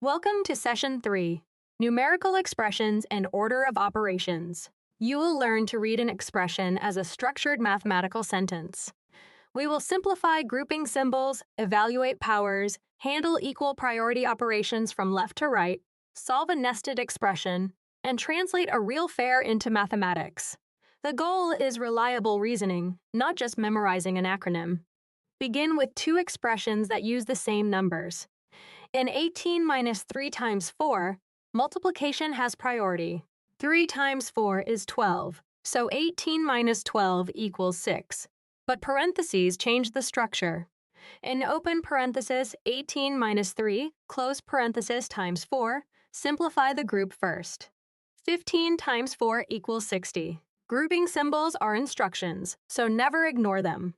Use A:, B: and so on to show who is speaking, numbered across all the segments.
A: Welcome to Session 3, Numerical Expressions and Order of Operations. You will learn to read an expression as a structured mathematical sentence. We will simplify grouping symbols, evaluate powers, handle equal priority operations from left to right, solve a nested expression, and translate a real fare into mathematics. The goal is reliable reasoning, not just memorizing an acronym. Begin with two expressions that use the same numbers. In 18 minus 3 times 4, multiplication has priority. 3 times 4 is 12, so 18 minus 12 equals 6. But parentheses change the structure. In open parenthesis 18 minus 3, close parenthesis times 4, simplify the group first. 15 times 4 equals 60. Grouping symbols are instructions, so never ignore them.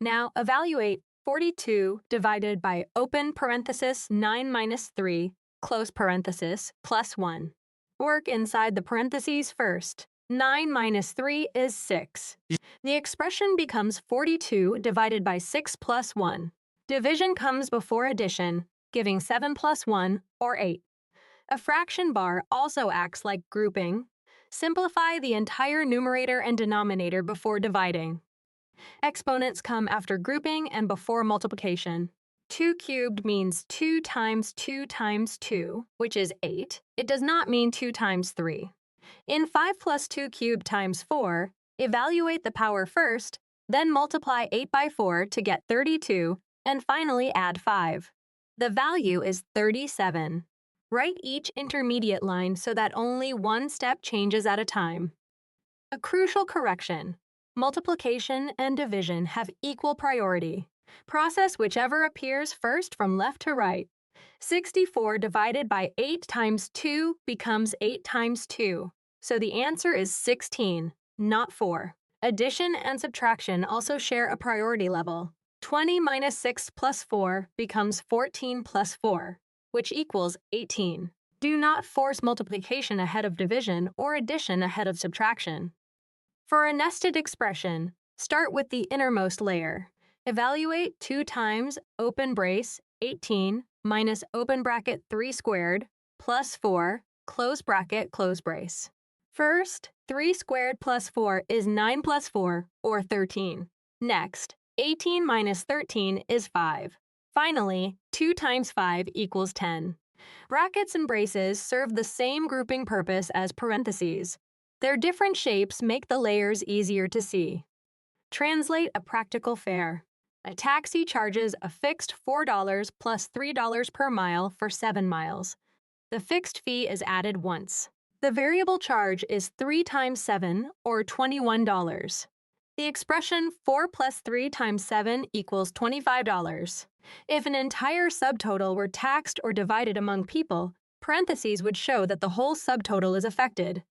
A: Now evaluate 42 divided by open parenthesis 9 minus 3, close parenthesis, plus 1. Work inside the parentheses first. 9 minus 3 is 6. The expression becomes 42 divided by 6 plus 1. Division comes before addition, giving 7 plus 1, or 8. A fraction bar also acts like grouping. Simplify the entire numerator and denominator before dividing. Exponents come after grouping and before multiplication. 2 cubed means 2 times 2 times 2, which is 8. It does not mean 2 times 3. In 5 plus 2 cubed times 4, evaluate the power first, then multiply 8 by 4 to get 32, and finally add 5. The value is 37. Write each intermediate line so that only one step changes at a time. A crucial correction. Multiplication and division have equal priority. Process whichever appears first from left to right. 64 divided by 8 times 2 becomes 8 times 2, so the answer is 16, not 4. Addition and subtraction also share a priority level. 20 minus 6 plus 4 becomes 14 plus 4, which equals 18. Do not force multiplication ahead of division or addition ahead of subtraction. For a nested expression, start with the innermost layer. Evaluate 2 times open brace 18 minus open bracket 3 squared plus 4 close bracket close brace. First, 3 squared plus 4 is 9 plus 4, or 13. Next, 18 minus 13 is 5. Finally, 2 times 5 equals 10. Brackets and braces serve the same grouping purpose as parentheses. Their different shapes make the layers easier to see. Translate a practical fare. A taxi charges a fixed $4 plus $3 per mile for 7 miles. The fixed fee is added once. The variable charge is 3 times 7, or $21. The expression 4 plus 3 times 7 equals $25. If an entire subtotal were taxed or divided among people, parentheses would show that the whole subtotal is affected.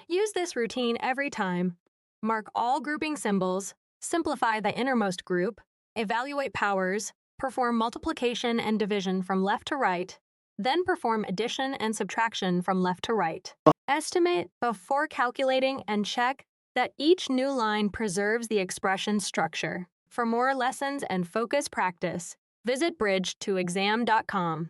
A: Use this routine every time. Mark all grouping symbols, simplify the innermost group, evaluate powers, perform multiplication and division from left to right, then perform addition and subtraction from left to right. Estimate before calculating and check that each new line preserves the expression structure. For more lessons and focus practice, visit bridge2exam.com.